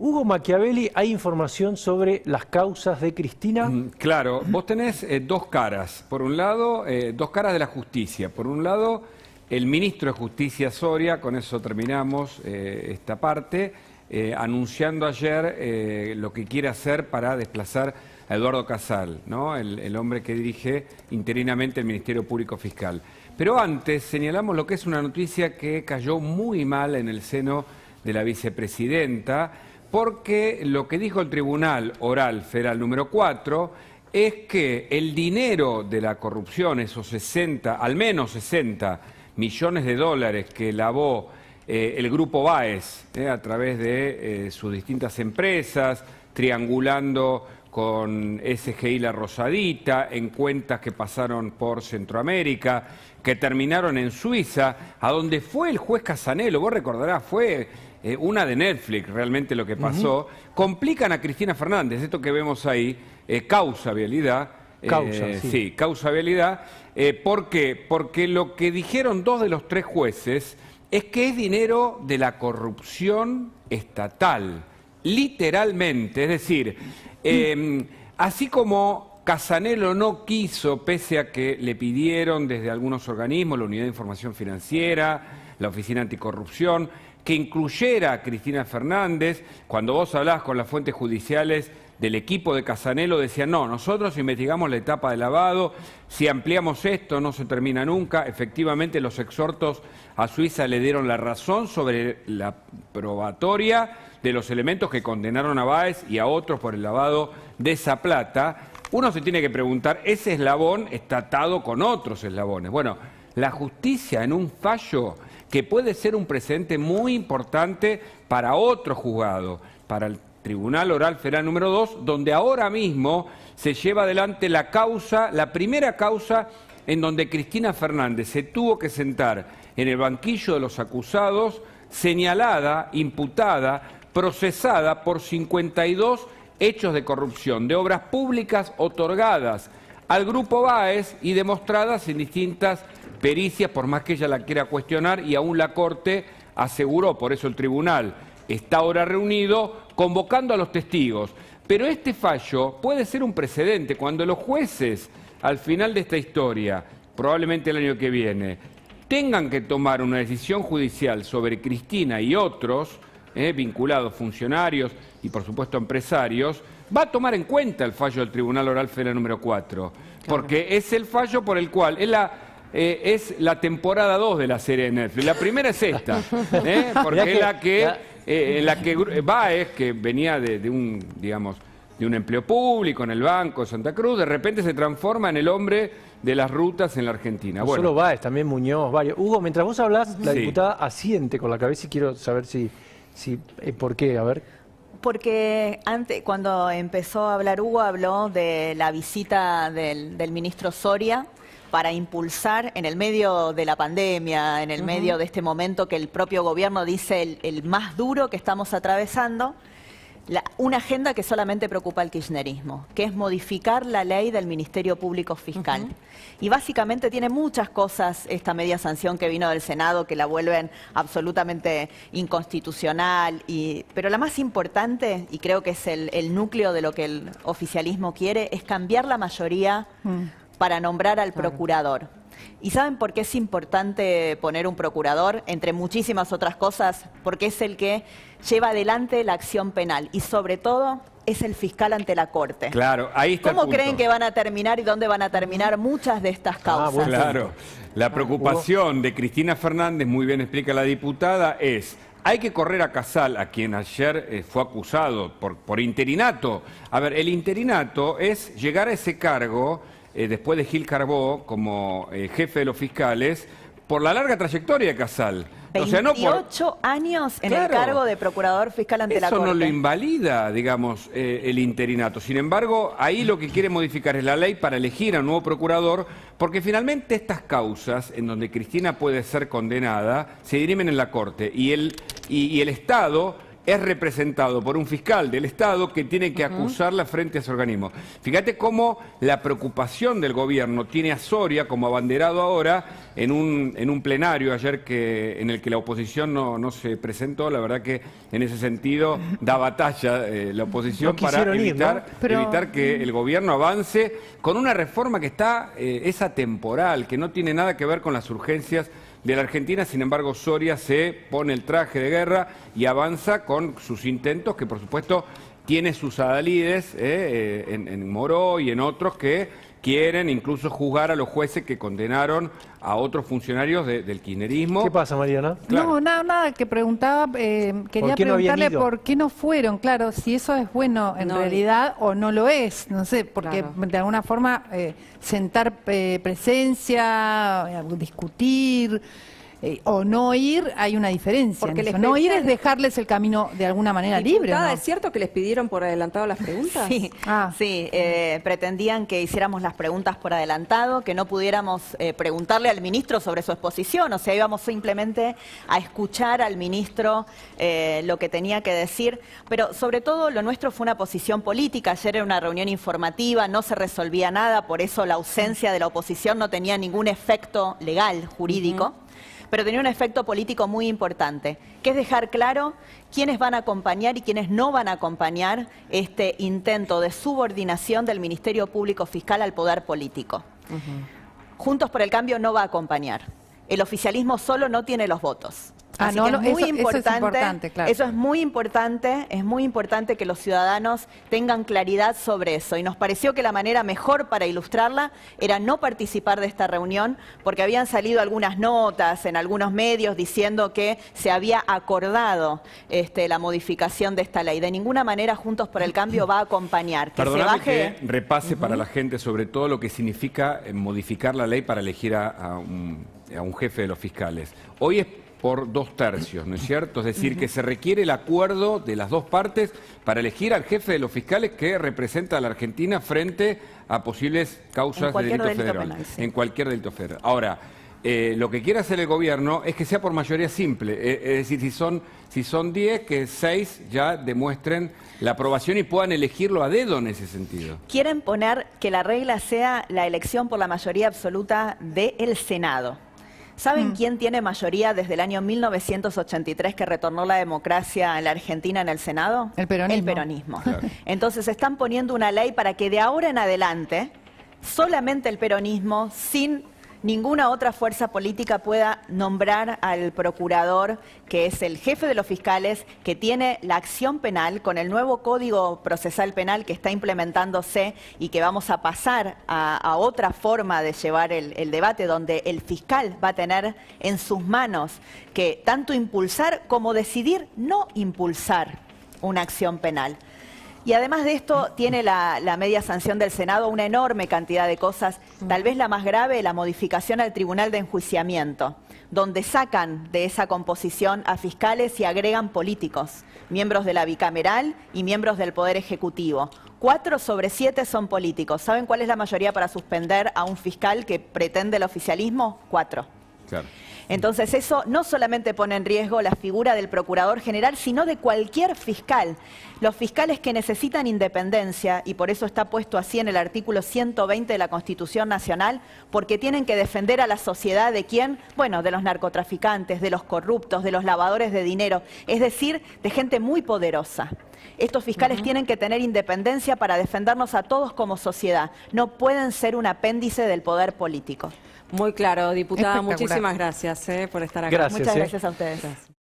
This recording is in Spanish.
Hugo Machiavelli, ¿hay información sobre las causas de Cristina? Claro, vos tenés dos caras. Por un lado, dos caras de la justicia. Por un lado, el ministro de Justicia Soria, con eso terminamos esta parte, anunciando ayer lo que quiere hacer para desplazar a Eduardo Casal, ¿no? el hombre que dirige interinamente el Ministerio Público Fiscal. Pero antes señalamos lo que es una noticia que cayó muy mal en el seno de la vicepresidenta, porque lo que dijo el Tribunal Oral Federal número 4 es que el dinero de la corrupción, esos 60, al menos 60 millones de dólares que lavó el Grupo Báez a través de sus distintas empresas, triangulando con SGI La Rosadita, en cuentas que pasaron por Centroamérica, que terminaron en Suiza, a donde fue el juez Casanelo, vos recordarás, fue una de Netflix realmente lo que pasó, complican a Cristina Fernández, esto que vemos ahí, causa vialidad. Sí, causa vialidad. ¿Por qué? Porque lo que dijeron dos de los tres jueces es que es dinero de la corrupción estatal, literalmente, es decir, así como Casanelo no quiso, pese a que le pidieron desde algunos organismos, la Unidad de Información Financiera, la Oficina Anticorrupción, que incluyera a Cristina Fernández, cuando vos hablás con las fuentes judiciales del equipo de Casanelo, decían, no, nosotros investigamos la etapa de lavado, si ampliamos esto no se termina nunca. Efectivamente, los exhortos a Suiza le dieron la razón sobre la probatoria de los elementos que condenaron a Báez y a otros por el lavado de esa plata. Uno se tiene que preguntar, ¿ese eslabón está atado con otros eslabones? Bueno, la justicia en un fallo que puede ser un precedente muy importante para otro juzgado, para el Tribunal Oral Federal número 2, donde ahora mismo se lleva adelante la causa, la primera causa en donde Cristina Fernández se tuvo que sentar en el banquillo de los acusados, señalada, imputada, procesada por 52 hechos de corrupción de obras públicas otorgadas al Grupo Báez y demostradas en distintas pericias, por más que ella la quiera cuestionar, y aún la Corte aseguró, por eso el tribunal está ahora reunido, convocando a los testigos. Pero este fallo puede ser un precedente cuando los jueces, al final de esta historia, probablemente el año que viene, tengan que tomar una decisión judicial sobre Cristina y otros, vinculados funcionarios y por supuesto empresarios, va a tomar en cuenta el fallo del Tribunal Oral Federal número 4, porque es el fallo por el cual es la temporada 2 de la serie de Netflix. La primera es esta, porque es la que Báez, que venía de un, digamos, de un empleo público en el Banco de Santa Cruz, de repente se transforma en el hombre de las rutas en la Argentina. No bueno, solo Báez, también Muñoz, varios. Hugo, mientras vos hablás, la diputada asiente con la cabeza y quiero saber ¿por qué? A ver. Porque antes, cuando empezó a hablar Hugo, habló de la visita del ministro Soria para impulsar en el medio de la pandemia, en el medio de este momento que el propio gobierno dice el más duro que estamos atravesando, una agenda que solamente preocupa al kirchnerismo, que es modificar la ley del Ministerio Público Fiscal. Y básicamente tiene muchas cosas esta media sanción que vino del Senado que la vuelven absolutamente inconstitucional, pero la más importante, y creo que es el núcleo de lo que el oficialismo quiere, es cambiar la mayoría para nombrar al procurador. ¿Y saben por qué es importante poner un procurador? Entre muchísimas otras cosas, porque es el que lleva adelante la acción penal y sobre todo es el fiscal ante la Corte. Claro, ahí está. ¿Cómo creen que van a terminar y dónde van a terminar muchas de estas causas? Bueno, claro, la preocupación de Cristina Fernández, muy bien explica la diputada, es: hay que correr a Casal, a quien ayer fue acusado por interinato. A ver, el interinato es llegar a ese cargo después de Gil Carbó como jefe de los fiscales por la larga trayectoria de Casal. 28 años en el cargo de procurador fiscal ante la Corte. Eso no lo invalida, digamos, el interinato. Sin embargo, ahí lo que quiere modificar es la ley para elegir a un nuevo procurador, porque finalmente estas causas, en donde Cristina puede ser condenada, se dirimen en la Corte. Y el Estado es representado por un fiscal del Estado que tiene que acusarla frente a ese organismo. Fíjate cómo la preocupación del gobierno tiene a Soria como abanderado ahora en un plenario ayer en el que la oposición no se presentó. La verdad que en ese sentido da batalla la oposición para evitar que el gobierno avance con una reforma que es atemporal, que no tiene nada que ver con las urgencias de la Argentina. Sin embargo, Soria se pone el traje de guerra y avanza con sus intentos, que por supuesto tiene sus adalides en Moró y en otros que quieren incluso juzgar a los jueces que condenaron a otros funcionarios del kirchnerismo. ¿Qué pasa, Mariana? Claro. No, nada, que preguntaba, quería preguntarle por qué no fueron, claro, si eso es bueno en realidad o no lo es, no sé, porque de alguna forma sentar presencia, discutir o no ir, hay una diferencia. Porque no ir es dejarles el camino de alguna manera libre, ¿no? ¿Es cierto que les pidieron por adelantado las preguntas? Sí, sí, pretendían que hiciéramos las preguntas por adelantado, que no pudiéramos preguntarle al ministro sobre su exposición, o sea, íbamos simplemente a escuchar al ministro lo que tenía que decir, pero sobre todo lo nuestro fue una posición política. Ayer era una reunión informativa, no se resolvía nada, por eso la ausencia de la oposición no tenía ningún efecto legal, jurídico. Pero tenía un efecto político muy importante, que es dejar claro quiénes van a acompañar y quiénes no van a acompañar este intento de subordinación del Ministerio Público Fiscal al poder político. Juntos por el Cambio no va a acompañar. El oficialismo solo no tiene los votos. Así que es muy importante, claro. Eso es muy importante que los ciudadanos tengan claridad sobre eso. Y nos pareció que la manera mejor para ilustrarla era no participar de esta reunión, porque habían salido algunas notas en algunos medios diciendo que se había acordado la modificación de esta ley. De ninguna manera Juntos por el Cambio va a acompañar. Perdóname que repase para la gente sobre todo lo que significa modificar la ley para elegir a un jefe de los fiscales. Hoy es por 2/3, ¿no es cierto? Es decir, que se requiere el acuerdo de las dos partes para elegir al jefe de los fiscales que representa a la Argentina frente a posibles causas de delito federal. En cualquier delito federal. Ahora, lo que quiere hacer el gobierno es que sea por mayoría simple. Es decir, si son 10, que 6 ya demuestren la aprobación y puedan elegirlo a dedo en ese sentido. Quieren poner que la regla sea la elección por la mayoría absoluta del Senado. ¿Saben quién tiene mayoría desde el año 1983 que retornó la democracia en la Argentina en el Senado? El peronismo. El peronismo. Claro. Entonces están poniendo una ley para que de ahora en adelante solamente el peronismo, sin ninguna otra fuerza política, pueda nombrar al procurador, que es el jefe de los fiscales, que tiene la acción penal con el nuevo Código Procesal Penal que está implementándose y que vamos a pasar a otra forma de llevar el debate, donde el fiscal va a tener en sus manos que tanto impulsar como decidir no impulsar una acción penal. Y además de esto, tiene la media sanción del Senado una enorme cantidad de cosas, tal vez la más grave, la modificación al Tribunal de Enjuiciamiento, donde sacan de esa composición a fiscales y agregan políticos, miembros de la bicameral y miembros del Poder Ejecutivo. 4 sobre 7 son políticos. ¿Saben cuál es la mayoría para suspender a un fiscal que pretende el oficialismo? 4. Claro. Entonces eso no solamente pone en riesgo la figura del Procurador General, sino de cualquier fiscal. Los fiscales que necesitan independencia, y por eso está puesto así en el artículo 120 de la Constitución Nacional, porque tienen que defender a la sociedad ¿de quién? Bueno, de los narcotraficantes, de los corruptos, de los lavadores de dinero, es decir, de gente muy poderosa. Estos fiscales tienen que tener independencia para defendernos a todos como sociedad. No pueden ser un apéndice del poder político. Muy claro, diputada. Muchísimas gracias por estar acá. Muchas gracias a ustedes.